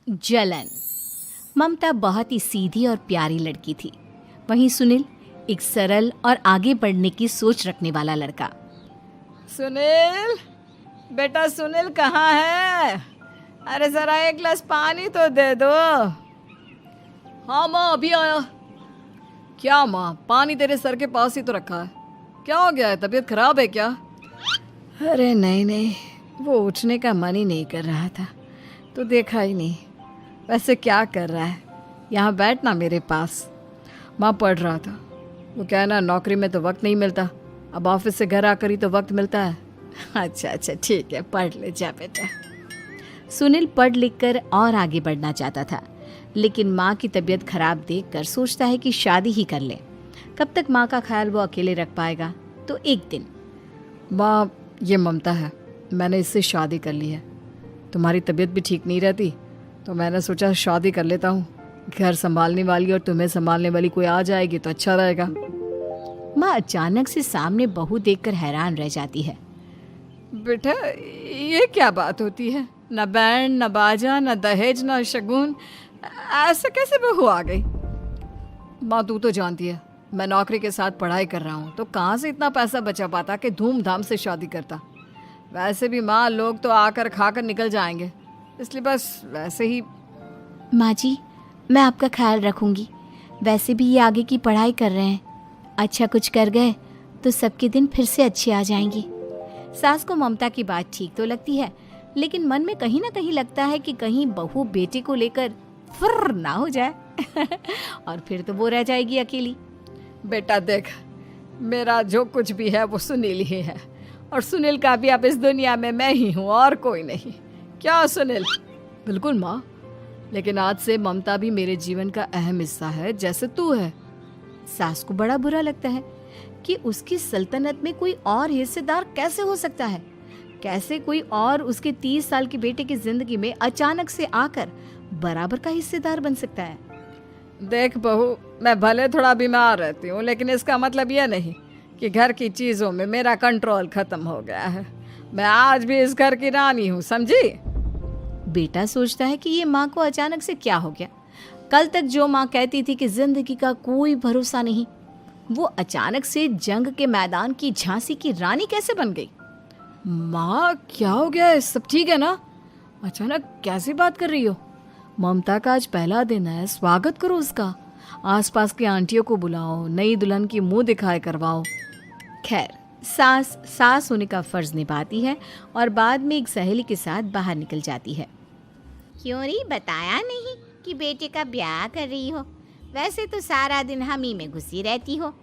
जलन। ममता बहुत ही सीधी और प्यारी लड़की थी, वहीं सुनील एक सरल और आगे बढ़ने की सोच रखने वाला लड़का। सुनील, बेटा सुनील कहाँ है? अरे जरा एक गिलास पानी तो दे दो। हाँ माँ, अभी आया। क्या माँ, पानी तेरे सर के पास ही तो रखा है, क्या हो गया है? तबीयत खराब है क्या? अरे नहीं नहीं, वो उठने का मन ही नहीं कर रहा था तो देखा ही नहीं। वैसे क्या कर रहा है? यहाँ बैठना मेरे पास। माँ पढ़ रहा था। वो कहना नौकरी में तो वक्त नहीं मिलता, अब ऑफिस से घर आकर ही तो वक्त मिलता है। अच्छा अच्छा ठीक है, पढ़ ले जा बेटा। सुनील पढ़ लिख कर और आगे बढ़ना चाहता था, लेकिन माँ की तबीयत खराब देखकर सोचता है कि शादी ही कर ले। कब तक माँ का ख्याल वो अकेले रख पाएगा? तो एक दिन, माँ ये ममता है, मैंने इससे शादी कर ली है। तुम्हारी तबीयत भी ठीक नहीं रहती तो मैंने सोचा शादी कर लेता हूँ। घर संभालने वाली और तुम्हें संभालने वाली कोई आ जाएगी तो अच्छा रहेगा। माँ अचानक से सामने बहू देखकर हैरान रह जाती है। बेटा ये क्या बात होती है? न बैंड, न बाजा, न दहेज, न शगुन, ऐसे कैसे बहू आ गई? माँ तू तो जानती है मैं नौकरी के साथ पढ़ाई कर रहा हूँ, तो कहाँ से इतना पैसा बचा पाता कि धूमधाम से शादी करता। वैसे भी माँ लोग तो आकर खाकर निकल जाएंगे, इसलिए बस वैसे ही। माँ जी, मैं आपका ख्याल रखूंगी। वैसे भी ये आगे की पढ़ाई कर रहे हैं, अच्छा कुछ कर गए तो सबके दिन फिर से अच्छे आ जाएंगे। सास को ममता की बात ठीक तो लगती है, लेकिन मन में कहीं ना कहीं लगता है कि कहीं बहू बेटे को लेकर फुर्र ना हो जाए और फिर तो वो रह जाएगी अकेली। बेटा देख, मेरा जो कुछ भी है वो सुनील ही है, और सुनील का भी अब इस दुनिया में मैं ही हूँ और कोई नहीं। क्या सुनील? बिल्कुल माँ, लेकिन आज से ममता भी मेरे जीवन का अहम हिस्सा है, जैसे तू है। सास को बड़ा बुरा लगता है कि उसकी सल्तनत में कोई और हिस्सेदार कैसे हो सकता है। कैसे कोई और उसके 30 साल के बेटे की जिंदगी में अचानक से आकर बराबर का हिस्सेदार बन सकता है। देख बहू, मैं भले थोड़ा बीमार रहती हूँ, लेकिन इसका मतलब यह नहीं कि घर की चीज़ों में मेरा कंट्रोल खत्म हो गया है। मैं आज भी इस घर की रानी हूँ, समझी? बेटा सोचता है कि ये माँ को अचानक से क्या हो गया। कल तक जो माँ कहती थी कि जिंदगी का कोई भरोसा नहीं, वो अचानक से जंग के मैदान की झांसी की रानी कैसे बन गई? माँ क्या हो गया है? सब ठीक है ना? अचानक कैसी बात कर रही हो? ममता का आज पहला दिन है, स्वागत करो उसका। आसपास की आंटियों को बुलाओ, नई दुल्हन की मुंह दिखाए करवाओ। खैर, सास होने का फर्ज निभाती है और बाद में एक सहेली के साथ बाहर निकल जाती है। क्यों नहीं बताया नहीं कि बेटे का ब्याह कर रही हो? वैसे तो सारा दिन हम ही में घुसी रहती हो।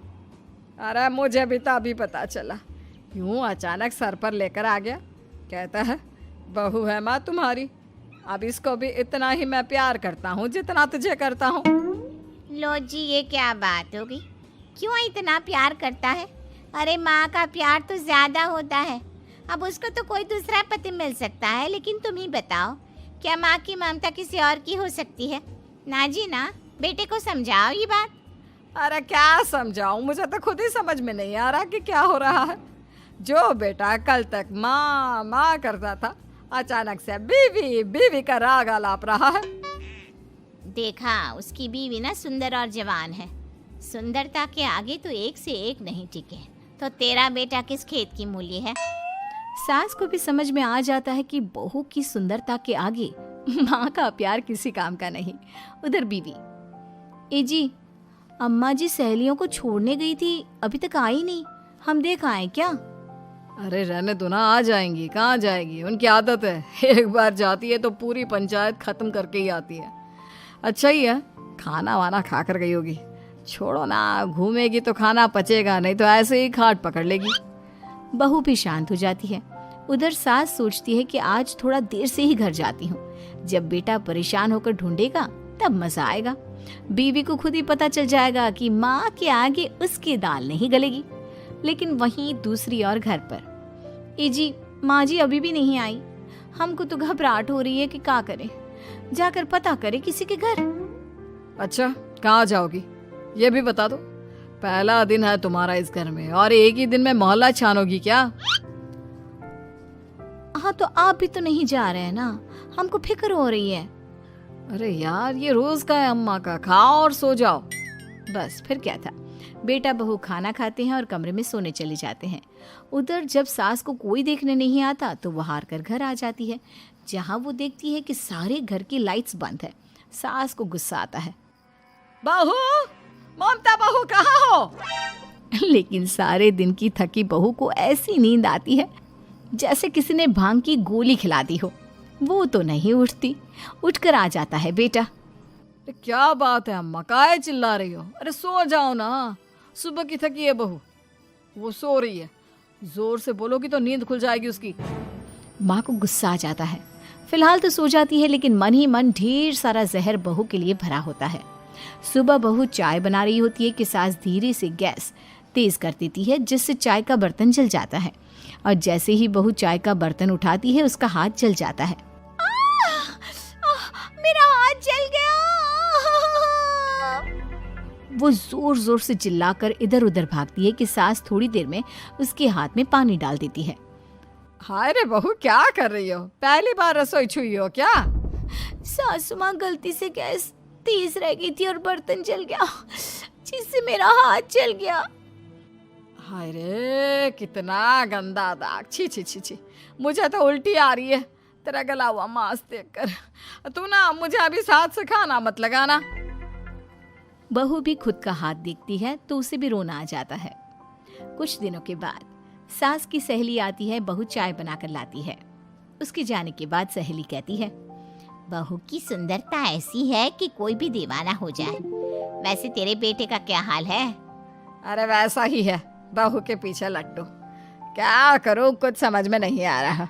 अरे मुझे भी तो अभी पता चला, यूं अचानक सर पर लेकर आ गया। कहता है बहू है माँ तुम्हारी, अब इसको भी इतना ही मैं प्यार करता हूँ जितना तुझे करता हूँ। लो जी, ये क्या बात हो गई? क्यों इतना प्यार करता है? अरे माँ का प्यार तो ज्यादा होता है। अब उसको तो कोई दूसरा पति मिल सकता है, लेकिन तुम ही बताओ, क्या माँ की ममता किसी और की हो सकती है? ना जी ना, बेटे को समझाओ ये बात। अरे क्या समझाऊं, मुझे तो खुद ही समझ में नहीं आ रहा कि क्या हो रहा है। जो बेटा कल तक माँ माँ करता था, अचानक से बीवी बीवी का राग आलाप रहा है। देखा, उसकी बीवी ना सुंदर और जवान है। सुंदरता के आगे तो एक से एक नहीं टिके, तो तेरा बेटा किस खेत की मूली है? सास को भी समझ में आ जाता है कि बहू की सुंदरता के आगे माँ का प्यार किसी काम का नहीं। उधर बीवी, ए जी, अम्मा जी सहेलियों को छोड़ने गई थी, अभी तक आई नहीं, हम देख आए क्या? अरे रहने दो ना, आ जाएंगी। कहाँ जाएगी, उनकी आदत है, एक बार जाती है तो पूरी पंचायत खत्म करके ही आती है। अच्छा ही है, खाना वाना खा कर गई होगी। छोड़ो ना, घूमेगी तो खाना पचेगा नहीं तो ऐसे ही खाट पकड़ लेगी। बहू भी शांत हो जाती है। उधर सास सोचती है कि आज थोड़ा देर से ही घर जाती हूँ, जब बेटा परेशान होकर ढूंढेगा तब मजा आएगा। बीवी को खुद ही पता चल जाएगा कि माँ के आगे उसकी दाल नहीं गलेगी। लेकिन वहीं दूसरी ओर घर पर, ए जी, माँ जी अभी भी नहीं आई, हमको तो घबराहट हो रही है कि क्या करें, जाकर पता करें किसी के घर। अच्छा, कहाँ जाओगी ये भी बता दो। पहला दिन है तुम्हारा इस घर में और एक ही दिन में मोहल्ला छानोगी क्या? हाँ, तो आप भी तो नहीं जा रहे हैं ना, हमको फिक्र हो रही है। अरे यार, ये रोज का है अम्मा का, खाओ और सो जाओ। बस फिर क्या था। बेटा बहू खाना खाते हैं और कमरे में सोने चले जाते हैं। उधर जब सास को कोई देखने नहीं आता तो वो हार कर घर आ जाती है, जहाँ वो देखती है कि सारे घर की लाइट्स बंद है। सास को गुस्सा आता है। बहू, ममता बहू कहाँ हो? लेकिन सारे दिन की थकी बहू को ऐसी नींद आती है जैसे किसी ने भांग की गोली खिला दी हो। वो तो नहीं उठती। उठकर आ जाता है बेटा। अरे क्या बात है अम्मा, काहे चिल्ला रही हो? अरे सो जाओ ना, सुबह की थकी है बहू, वो सो रही है। जोर से बोलोगी तो नींद खुल जाएगी उसकी। माँ को गुस्सा आ जाता है। फिलहाल तो सो जाती है, लेकिन मन ही मन ढेर सारा जहर बहू के लिए भरा होता है। सुबह बहू चाय बना रही होती है कि सास धीरे से गैस तेज कर देती है, जिससे चाय का बर्तन जल जाता है। और जैसे ही बहू चाय का बर्तन उठाती है उसका हाथ जल जाता है। मेरा हाथ जल गया। वो जोर जोर से चिल्लाकर इधर उधर भागती है कि सास थोड़ी देर में उसके हाथ में पानी डाल देती है। हाय रे बहू, क्या कर रही हो? पहली बार रसोई छुई हो क्या? सासू माँ गलती से गैस तेज रह गई थी और बर्तन जल गया, जिससे मेरा हाथ जल गया। हाय रे, कितना गंदा दाग। छी छी छी छी, मुझे तो उल्टी आ रही है तेरा गला हुआ मांस देखकर। तू ना मुझे अभी साथ से खाना मत लगाना। बहू भी खुद का हाथ देखती है तो उसे भी रोना आ जाता है। कुछ दिनों के बाद सास की सहेली आती है। बहू चाय बनाकर लाती है। उसके जाने के बाद सहेली कहती है, बहू की सुंदरता ऐसी है कि कोई भी दीवाना हो जाए। वैसे तेरे बेटे का क्या हाल है? अरे वैसा ही है, बहू के पीछे लट्टू। क्या करूं, कुछ समझ में नहीं आ रहा।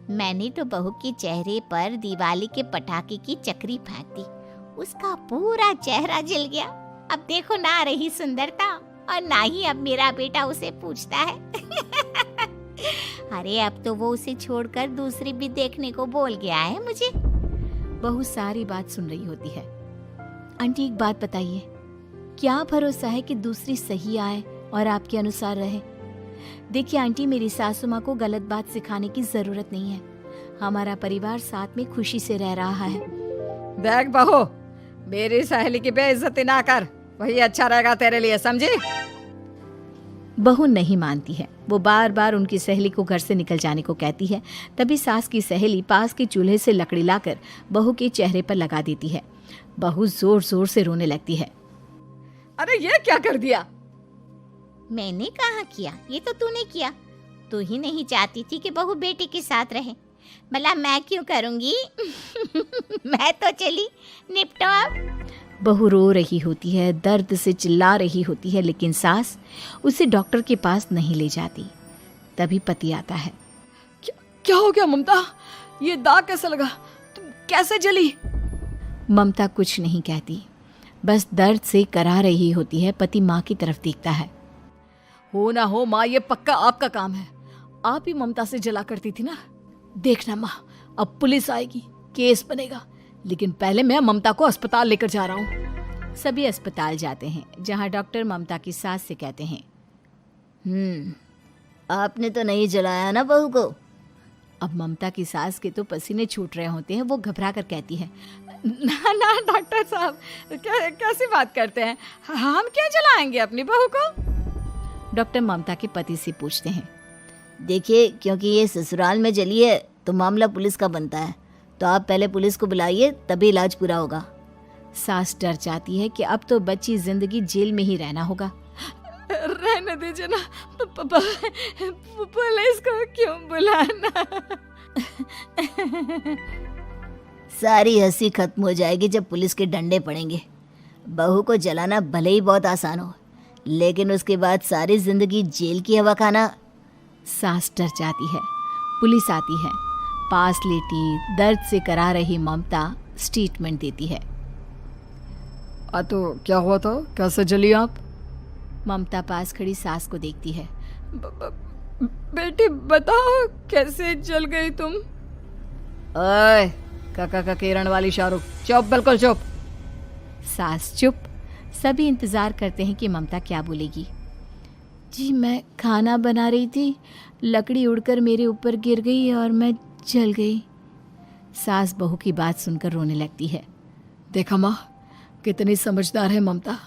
मैंने तो बहू के चेहरे पर दिवाली के पटाखे की चक्री फेंक दी, उसका पूरा चेहरा जल गया। अब देखो ना रही सुंदरता, और ना ही अब मेरा बेटा उसे पूछता है। अरे अब तो वो उसे छोड़कर दूसरी भी देखने को बोल गया है मुझे। बहू सारी बात सुन रही होती है। आंटी एक बात बताइए, क्या भरोसा है कि दूसरी सही आए और आपके अनुसार रहे? देखिए आंटी, मेरी सासू माँ को गलत बात सिखाने की जरूरत नहीं है। हमारा परिवार साथ में खुशी से रह रहा है। देख बहू, मेरी सहेली की बेइज्जती ना कर, वही अच्छा रहेगा तेरे लिए, समझी? बहू नहीं मानती है। वो बार बार उनकी सहेली को घर से निकल जाने को कहती है। तभी सास की सहेली पास के चूल्हे से लकड़ी लाकर बहू के चेहरे पर लगा देती है। बहू जोर जोर से रोने लगती है। अरे ये क्या कर दिया? मैंने कहाँ किया, ये तो तूने किया। तू ही नहीं चाहती थी कि बहू बेटे के साथ रहे, भला मैं क्यों करूँगी? मैं तो चली, निपटो अब। बहू रो रही होती है, दर्द से चिल्ला रही होती है, लेकिन सास उसे डॉक्टर के पास नहीं ले जाती। तभी पति आता है। क्या हो गया ममता? ये दाग कैसे लगा? तुम कैसे जली? ममता कुछ नहीं कहती, बस दर्द से करा रही होती है। पति माँ की तरफ देखता है। हो ना हो माँ, ये पक्का आपका काम है। आप ही ममता से जला करती थी ना। देखना माँ, अब पुलिस आएगी, केस बनेगा, लेकिन पहले मैं ममता को अस्पताल लेकर जा रहा हूँ। सभी अस्पताल जाते हैं, जहाँ डॉक्टर ममता की सास से कहते हैं, आपने तो नहीं जलाया ना बहू को? अब ममता की सास के तो पसीने छूट रहे होते हैं। वो घबरा कर कहती है, ना ना डॉक्टर साहब, कैसी बात करते हैं? हम क्या जलाएंगे अपनी बहू को? डॉक्टर ममता के पति से पूछते हैं। देखिए, क्योंकि ये ससुराल में जली है तो मामला पुलिस का बनता है, तो आप पहले पुलिस को बुलाइए, तभी इलाज पूरा होगा। सास डर जाती है कि अब तो बच्ची जिंदगी जेल में ही रहना होगा। रहने दीजिए ना, पुलिस को क्यों बुलाना? सारी हंसी खत्म हो जाएगी जब पुलिस के डंडे पड़ेंगे। बहू को जलाना भले ही बहुत आसान हो, लेकिन उसके बाद सारी जिंदगी जेल की हवा खाना। सास डर जाती है। पुलिस आती है। पास लेटी दर्द से करा रही ममता स्टेटमेंट देती है। तो क्या हुआ था? कैसे जली आप? ममता पास खड़ी सास को देखती है। बेटी बताओ, कैसे जल गई तुम? ओए, काका का किरण वाली शाहरुख, चुप, बिल्कुल चुप। सास चुप। सभी इंतजार करते हैं कि ममता क्या बोलेगी। जी, मैं खाना बना रही थी, लकड़ी उड़कर मेरे ऊपर गिर गई और मैं जल गई। सास बहू की बात सुनकर रोने लगती है। देखा माँ, कितनी समझदार है ममता।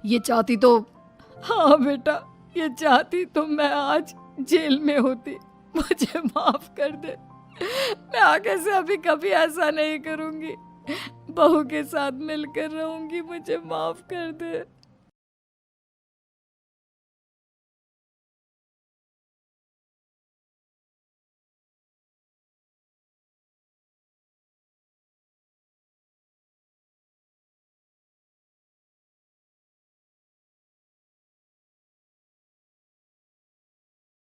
ये चाहती तो, हाँ बेटा, ये चाहती तो मैं आज जेल में होती। मुझे माफ कर दे। मैं आगे से अभी कभी ऐसा नहीं करूंगी। बहू के साथ मिलकर रहूंगी। मुझे माफ कर दे।